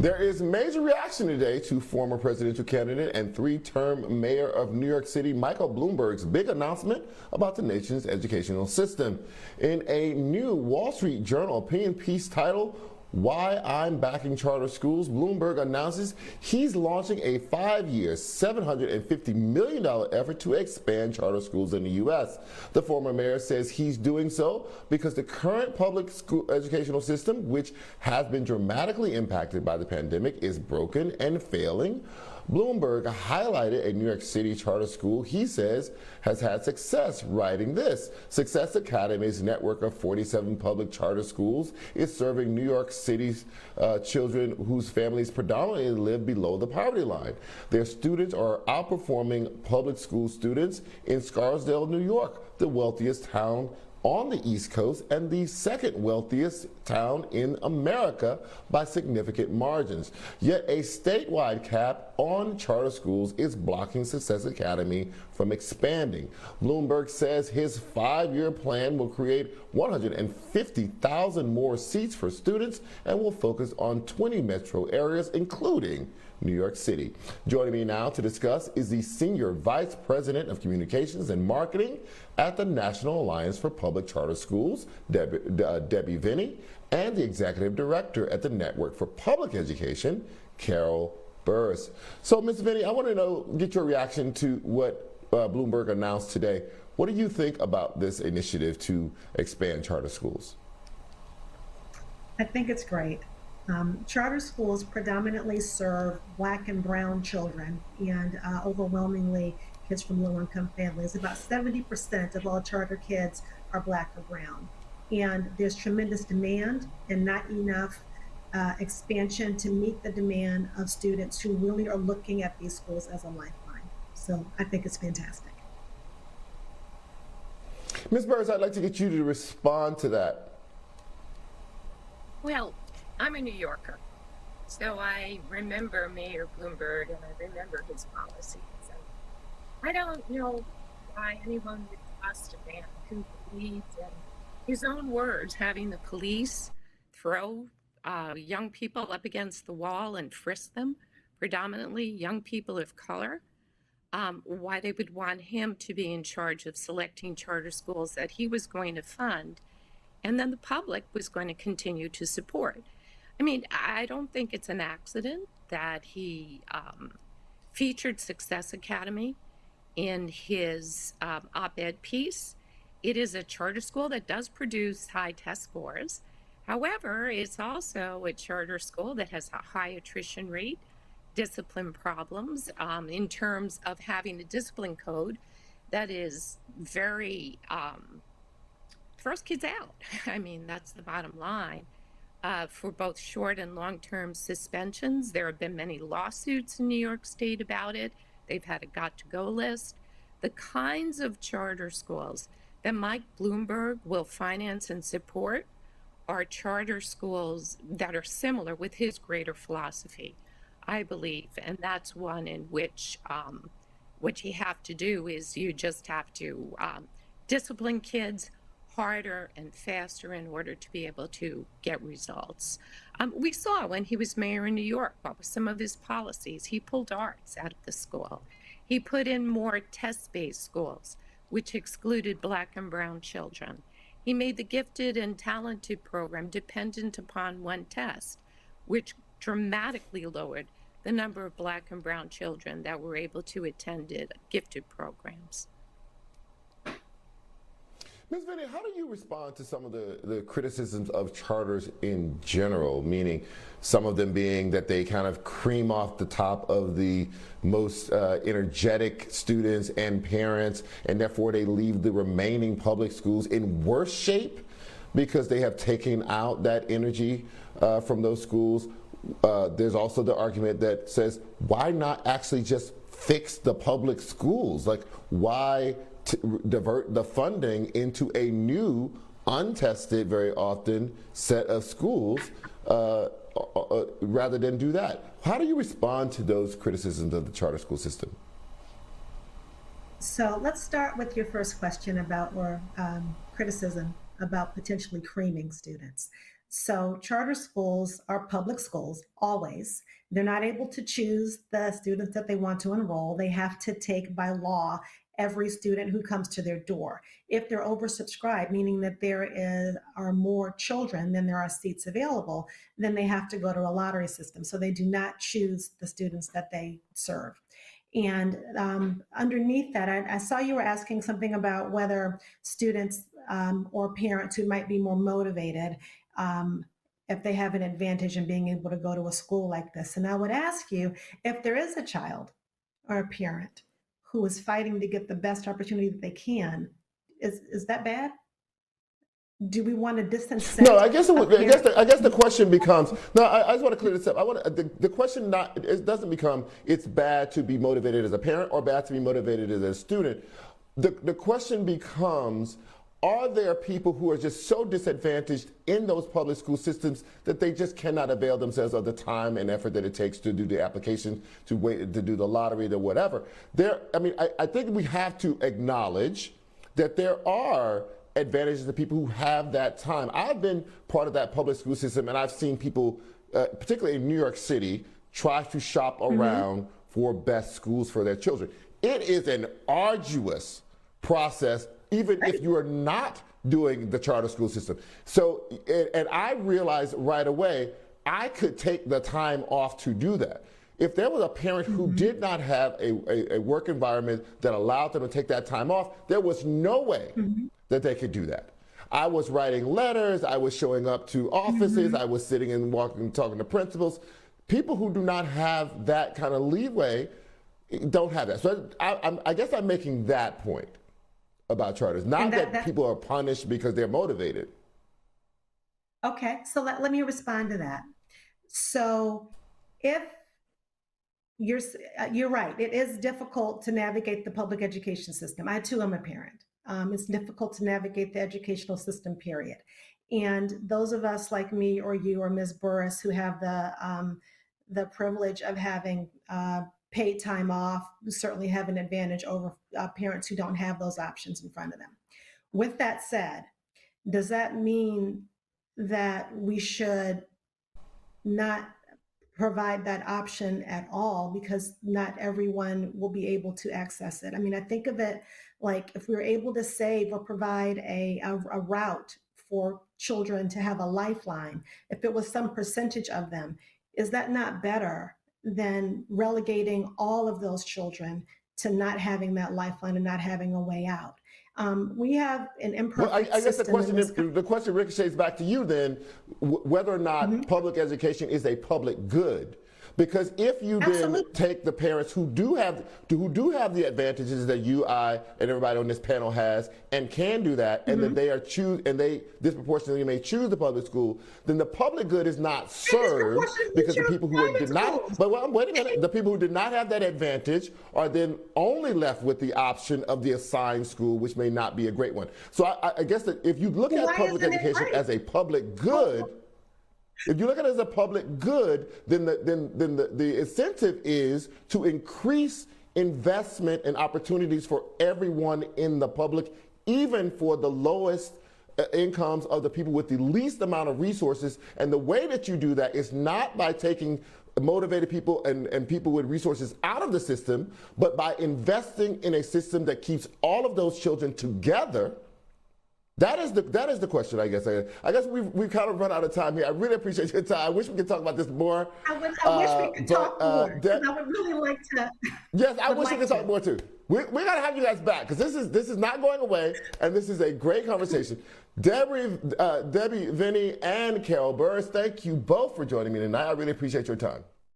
There is major reaction today to former presidential candidate and three-term mayor of New York City, Michael Bloomberg's big announcement about the nation's educational system. In a new Wall Street Journal opinion piece titled, "Why I'm Backing Charter Schools," Bloomberg announces he's launching a 5-year, $750 million effort to expand charter schools in the U.S. The former mayor says he's doing so because the current public school educational system, which has been dramatically impacted by the pandemic, is broken and failing. Bloomberg highlighted a New York City charter school he says has had success, writing this: Success Academy's network of 47 public charter schools is serving New York City's children whose families predominantly live below the poverty line. Their students are outperforming public school students in Scarsdale, New York, the wealthiest town on the East Coast and the second wealthiest town in America by significant margins. Yet a statewide cap on charter schools is blocking Success Academy from expanding. Bloomberg says his 5-year plan will create 150,000 more seats for students and will focus on 20 metro areas, including New York City. Joining me now to discuss is the Senior Vice President of Communications and Marketing at the National Alliance for Public Charter Schools, Debbie Veney, and the Executive Director at the Network for Public Education, Carol Burris. So, Ms. Veney, I want to get your reaction to what Bloomberg announced today. What do you think about this initiative to expand charter schools? I think it's great. Charter schools predominantly serve Black and brown children, and overwhelmingly kids from low-income families. About 70% of all charter kids are Black or brown. And there's tremendous demand and not enough expansion to meet the demand of students who really are looking at these schools as a lifeline. So I think it's fantastic. Ms. Burris, I'd like to get you to respond to that. Well, I'm a New Yorker, so I remember Mayor Bloomberg and I remember his policies. And I don't know why anyone would trust a man who believes in his own words, having the police throw young people up against the wall and frisk them, predominantly young people of color, why they would want him to be in charge of selecting charter schools that he was going to fund and then the public was going to continue to support. I mean, I don't think it's an accident that he featured Success Academy in his op-ed piece. It is a charter school that does produce high test scores. However, it's also a charter school that has a high attrition rate, discipline problems in terms of having a discipline code that is very first kids out. I mean, that's the bottom line. For both short and long-term suspensions. There have been many lawsuits in New York State about it. They've had a got-to-go list. The kinds of charter schools that Mike Bloomberg will finance and support are charter schools that are similar with his greater philosophy, I believe. And that's one in which what you have to do is you just have to discipline kids harder and faster in order to be able to get results. We saw when he was mayor in New York, what were some of his policies? He pulled arts out of the school. He put in more test-based schools, which excluded Black and brown children. He made the gifted and talented program dependent upon one test, which dramatically lowered the number of Black and brown children that were able to attend gifted programs. Ms. Veney, how do you respond to some of the criticisms of charters in general, meaning some of them being that they kind of cream off the top of the most energetic students and parents, and therefore they leave the remaining public schools in worse shape because they have taken out that energy from those schools? There's also the argument that says, why not actually just fix the public schools? Like, why divert the funding into a new, untested, very often, set of schools rather than do that? How do you respond to those criticisms of the charter school system? So let's start with your first question about, or criticism about potentially creaming students. So charter schools are public schools always. They're not able to choose the students that they want to enroll. They have to take by law every student who comes to their door. If they're oversubscribed, meaning that are more children than there are seats available, then they have to go to a lottery system. So they do not choose the students that they serve. And underneath that, I saw you were asking something about whether students or parents who might be more motivated if they have an advantage in being able to go to a school like this. And I would ask you, if there is a child or a parent who is fighting to get the best opportunity that they can, is that bad? Do we want to distance? No, I guess the question becomes. No, I just want to clear this up. The question it doesn't become it's bad to be motivated as a parent or bad to be motivated as a student. The question becomes, are there people who are just so disadvantaged in those public school systems that they just cannot avail themselves of the time and effort that it takes to do the application, to do the lottery, to whatever? I think we have to acknowledge that there are advantages to people who have that time. I've been part of that public school system, and I've seen people, particularly in New York City, try to shop around for best schools for their children. It is an arduous process, even if you are not doing the charter school system. So, and I realized right away, I could take the time off to do that. If there was a parent who did not have a work environment that allowed them to take that time off, there was no way that they could do that. I was writing letters, I was showing up to offices, I was sitting and walking, talking to principals. People who do not have that kind of leeway don't have that. So I guess I'm making that point about charters, not that people are punished because they're motivated. Okay, so let me respond to that. So if you're right, it is difficult to navigate the public education system. I too am a parent. It's difficult to navigate the educational system, period. And those of us like me or you or Ms. Burris who have the privilege of having paid time off, certainly have an advantage over parents who don't have those options in front of them. With that said, does that mean that we should not provide that option at all because not everyone will be able to access it? I mean, I think of it like if we were able to save or provide a route for children to have a lifeline, if it was some percentage of them, is that not better than relegating all of those children to not having that lifeline and not having a way out? We have an imperfect I guess system. the question ricochets back to you then, whether or not public education is a public good. Because if you then take the parents who do have the advantages that you, I, and everybody on this panel has, and can do that, and that they disproportionately may choose the public school, then the public good is not served because the people who did not. But wait a minute, the people who did not have that advantage are then only left with the option of the assigned school, which may not be a great one. So I guess that if you look at public education as a public good. If you look at it as a public good, then the incentive is to increase investment and opportunities for everyone in the public, even for the lowest incomes of the people with the least amount of resources. And the way that you do that is not by taking motivated people and people with resources out of the system, but by investing in a system that keeps all of those children together. That is the question, I guess. I guess we've kind of run out of time here. I really appreciate your time. I wish we could talk about this more. I wish we could talk more. I would really like to. Yes, I wish we could talk more too. We got to have you guys back because this is not going away, and this is a great conversation. Debbie, Veney, and Carol Burris, thank you both for joining me tonight. I really appreciate your time.